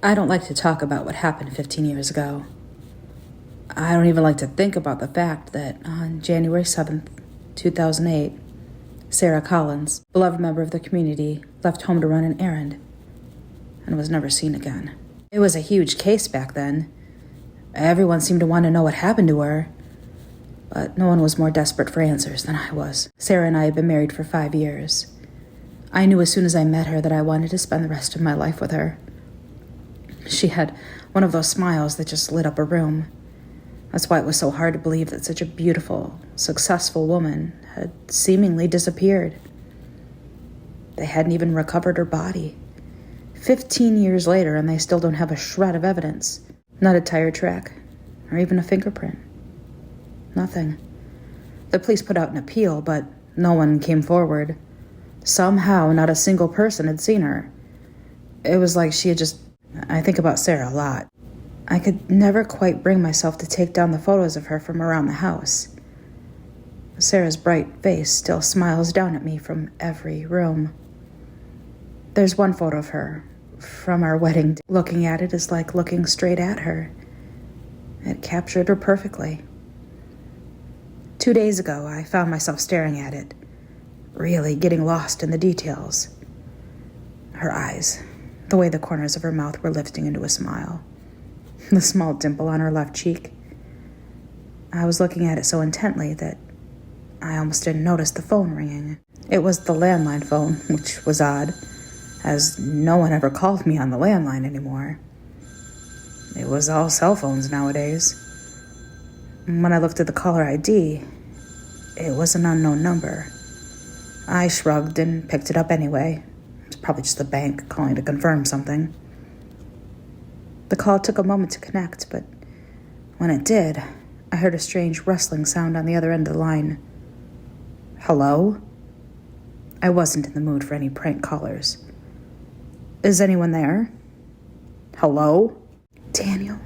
I don't like to talk about what happened 15 years ago. I don't even like to think about the fact that on January 7th, 2008, Sarah Collins, beloved member of the community, left home to run an errand and was never seen again. It was a huge case back then. Everyone seemed to want to know what happened to her, but no one was more desperate for answers than I was. Sarah and I had been married for 5 years. I knew as soon as I met her that I wanted to spend the rest of my life with her. She had one of those smiles that just lit up a room. That's why it was so hard to believe that such a beautiful, successful woman had seemingly disappeared. They hadn't even recovered her body. 15 years later, and they still don't have a shred of evidence. Not a tire track, or even a fingerprint. Nothing. The police put out an appeal, but no one came forward. Somehow, not a single person had seen her. It was like she had just... I think about Sarah a lot. I could never quite bring myself to take down the photos of her from around the house. Sarah's bright face still smiles down at me from every room. There's one photo of her from our wedding. Looking at it is like looking straight at her. It captured her perfectly. 2 days ago, I found myself staring at it, really getting lost in the details. Her eyes, the way the corners of her mouth were lifting into a smile, the small dimple on her left cheek. I was looking at it so intently that I almost didn't notice the phone ringing. It was the landline phone, which was odd, as no one ever called me on the landline anymore. It was all cell phones nowadays. When I looked at the caller ID, it was an unknown number. I shrugged and picked it up anyway. It was probably just the bank calling to confirm something. The call took a moment to connect, but when it did, I heard a strange rustling sound on the other end of the line. Hello? I wasn't in the mood for any prank callers. Is anyone there? Hello? Daniel,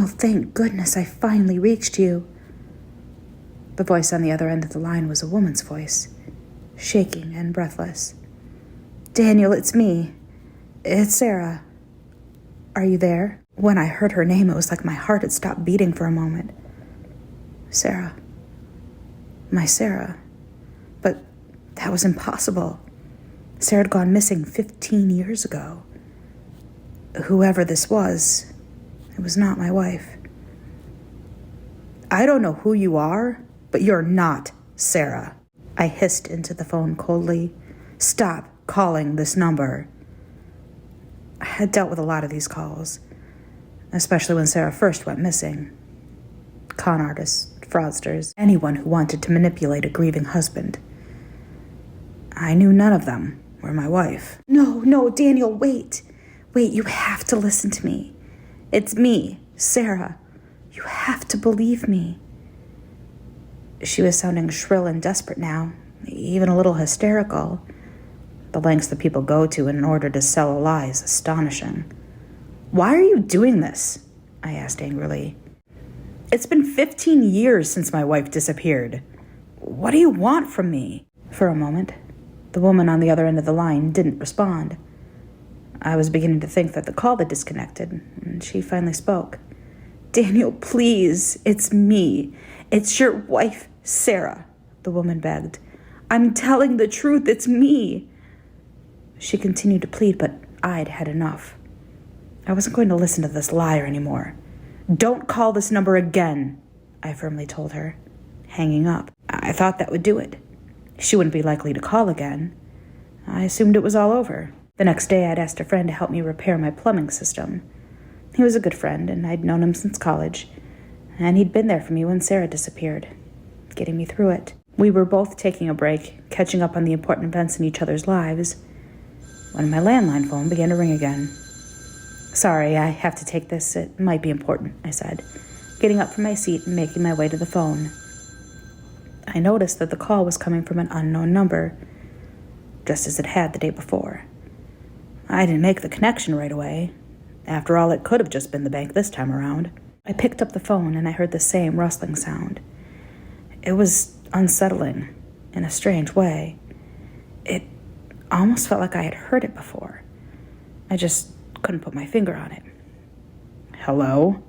thank goodness I finally reached you. The voice on the other end of the line was a woman's voice, shaking and breathless. Daniel, it's me. It's Sarah. Are you there? When I heard her name, it was like my heart had stopped beating for a moment. Sarah. My Sarah. But that was impossible. Sarah had gone missing 15 years ago. Whoever this was, it was not my wife. I don't know who you are, but you're not Sarah. I hissed into the phone coldly. Stop calling this number. I had dealt with a lot of these calls, especially when Sarah first went missing. Con artists, fraudsters, anyone who wanted to manipulate a grieving husband. I knew none of them were my wife. No, Daniel, wait. Wait, you have to listen to me. It's me, Sarah. You have to believe me. She was sounding shrill and desperate now, even a little hysterical. The lengths that people go to in order to sell a lie is astonishing. Why are you doing this? I asked angrily. It's been 15 years since my wife disappeared. What do you want from me? For a moment, the woman on the other end of the line didn't respond. I was beginning to think that the call had disconnected, and she finally spoke. Daniel, please, it's me. It's your wife, Sarah, the woman begged. I'm telling the truth, it's me. She continued to plead, but I'd had enough. I wasn't going to listen to this liar anymore. Don't call this number again, I firmly told her, hanging up. I thought that would do it. She wouldn't be likely to call again. I assumed it was all over. The next day, I'd asked a friend to help me repair my plumbing system. He was a good friend, and I'd known him since college, and he'd been there for me when Sarah disappeared, getting me through it. We were both taking a break, catching up on the important events in each other's lives, when my landline phone began to ring again. Sorry, I have to take this. It might be important, I said, getting up from my seat and making my way to the phone. I noticed that the call was coming from an unknown number, just as it had the day before. I didn't make the connection right away. After all, it could have just been the bank this time around. I picked up the phone and I heard the same rustling sound. It was unsettling in a strange way. It almost felt like I had heard it before. I just couldn't put my finger on it. Hello?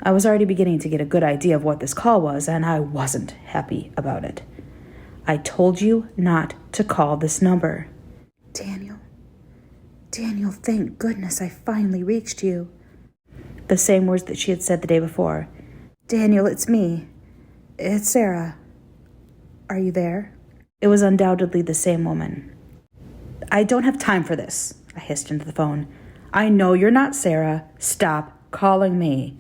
I was already beginning to get a good idea of what this call was, and I wasn't happy about it. I told you not to call this number. Daniel, thank goodness I finally reached you. The same words that she had said the day before. Daniel, it's me. It's Sarah. Are you there? It was undoubtedly the same woman. I don't have time for this, I hissed into the phone. I know you're not Sarah. Stop calling me.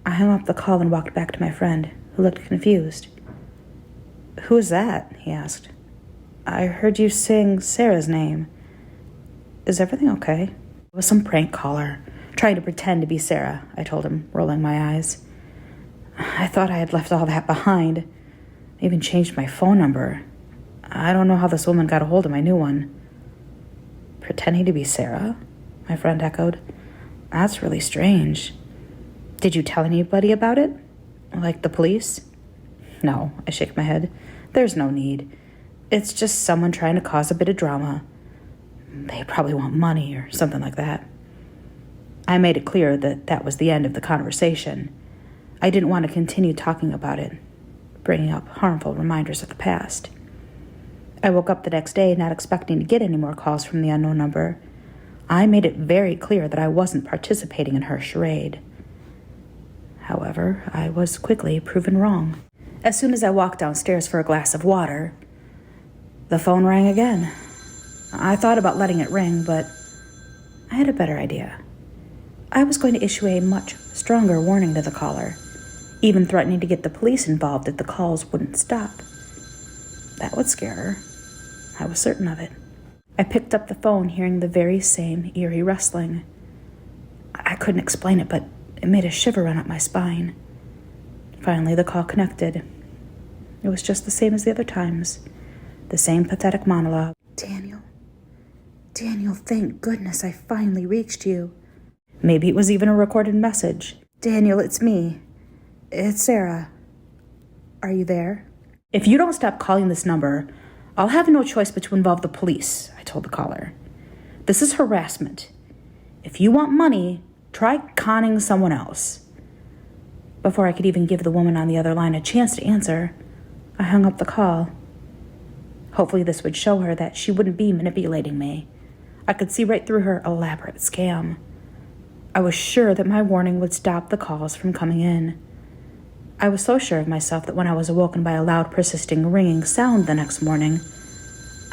I hung up the call and walked back to my friend, who looked confused. Who is that? He asked. I heard you sing Sarah's name. Is everything okay? It was some prank caller, trying to pretend to be Sarah, I told him, rolling my eyes. I thought I had left all that behind. I even changed my phone number. I don't know how this woman got a hold of my new one. Pretending to be Sarah? My friend echoed. That's really strange. Did you tell anybody about it? Like the police? No, I shake my head. There's no need. It's just someone trying to cause a bit of drama. They probably want money or something like that. I made it clear that that was the end of the conversation. I didn't want to continue talking about it, bringing up harmful reminders of the past. I woke up the next day not expecting to get any more calls from the unknown number. I made it very clear that I wasn't participating in her charade. However, I was quickly proven wrong. As soon as I walked downstairs for a glass of water, the phone rang again. I thought about letting it ring, but I had a better idea. I was going to issue a much stronger warning to the caller, even threatening to get the police involved if the calls wouldn't stop. That would scare her. I was certain of it. I picked up the phone, hearing the very same eerie rustling. I couldn't explain it, but it made a shiver run up my spine. Finally, the call connected. It was just the same as the other times. The same pathetic monologue. Daniel, thank goodness I finally reached you. Maybe it was even a recorded message. Daniel, it's me. It's Sarah. Are you there? If you don't stop calling this number, I'll have no choice but to involve the police, I told the caller. This is harassment. If you want money, try conning someone else. Before I could even give the woman on the other line a chance to answer, I hung up the call. Hopefully this would show her that she wouldn't be manipulating me. I could see right through her elaborate scam. I was sure that my warning would stop the calls from coming in. I was so sure of myself that when I was awoken by a loud, persisting ringing sound the next morning,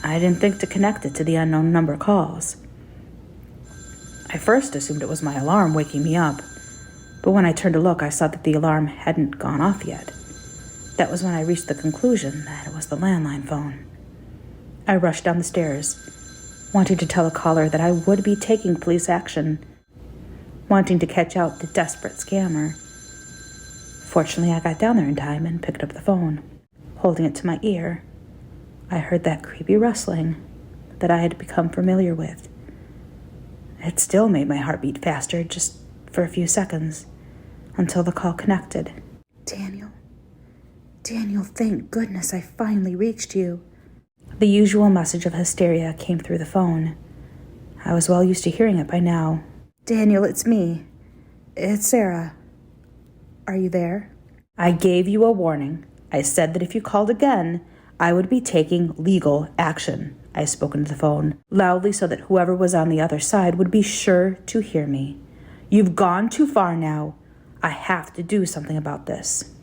I didn't think to connect it to the unknown number calls. I first assumed it was my alarm waking me up, but when I turned to look, I saw that the alarm hadn't gone off yet. That was when I reached the conclusion that it was the landline phone. I rushed down the stairs, wanting to tell the caller that I would be taking police action, wanting to catch out the desperate scammer. Fortunately, I got down there in time and picked up the phone. Holding it to my ear, I heard that creepy rustling that I had become familiar with. It still made my heart beat faster just for a few seconds, until the call connected. Daniel, thank goodness I finally reached you. The usual message of hysteria came through the phone. I was well used to hearing it by now. Daniel, it's me. It's Sarah. Are you there? I gave you a warning. I said that if you called again, I would be taking legal action. I spoke into the phone, loudly so that whoever was on the other side would be sure to hear me. You've gone too far now. I have to do something about this.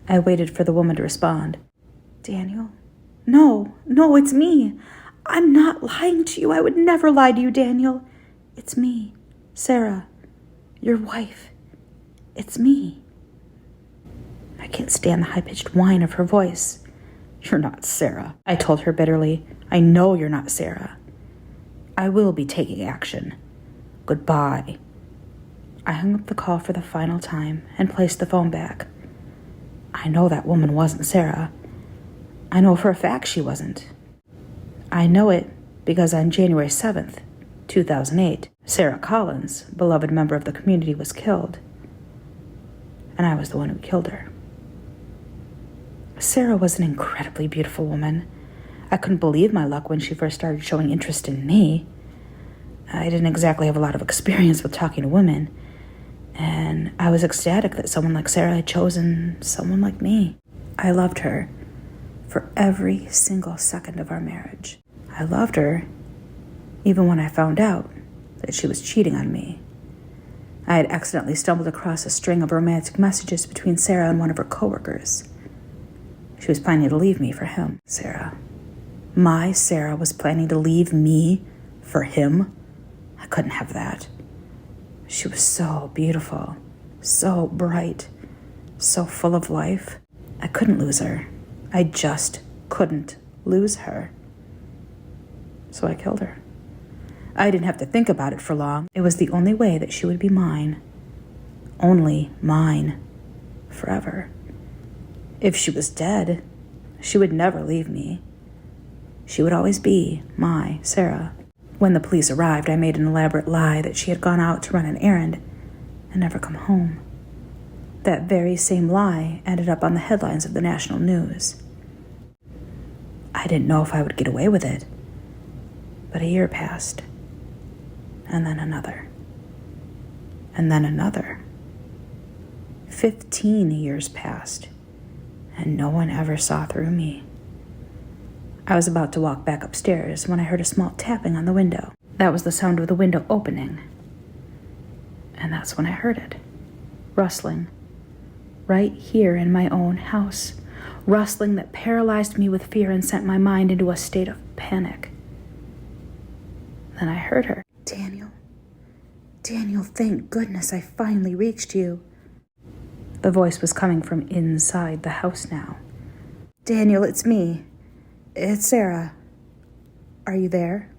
I waited for the woman to respond. Daniel? No, it's me. I'm not lying to you. I would never lie to you, Daniel. It's me, Sarah, your wife. It's me. I can't stand the high-pitched whine of her voice. You're not Sarah, I told her bitterly. I know you're not Sarah. I will be taking action. Goodbye. I hung up the call for the final time and placed the phone back. I know that woman wasn't Sarah. I know for a fact she wasn't. I know it because on January 7th, 2008, Sarah Collins, beloved member of the community, was killed. And I was the one who killed her. Sarah was an incredibly beautiful woman. I couldn't believe my luck when she first started showing interest in me. I didn't exactly have a lot of experience with talking to women, and I was ecstatic that someone like Sarah had chosen someone like me. I loved her for every single second of our marriage. I loved her even when I found out that she was cheating on me. I had accidentally stumbled across a string of romantic messages between Sarah and one of her coworkers. She was planning to leave me for him. Sarah. My Sarah was planning to leave me for him? I couldn't have that. She was so beautiful, so bright, so full of life. I couldn't lose her. I just couldn't lose her. So I killed her. I didn't have to think about it for long. It was the only way that she would be mine. Only mine. Forever. If she was dead, she would never leave me. She would always be my Sarah. When the police arrived, I made an elaborate lie that she had gone out to run an errand and never come home. That very same lie ended up on the headlines of the national news. I didn't know if I would get away with it, but a year passed, and then another, and then another. 15 years passed, and no one ever saw through me. I was about to walk back upstairs when I heard a small tapping on the window. That was the sound of the window opening. And that's when I heard it. Rustling. Right here in my own house. Rustling that paralyzed me with fear and sent my mind into a state of panic. Then I heard her. Daniel, thank goodness I finally reached you. The voice was coming from inside the house now. Daniel, it's me. It's Sarah. Are you there?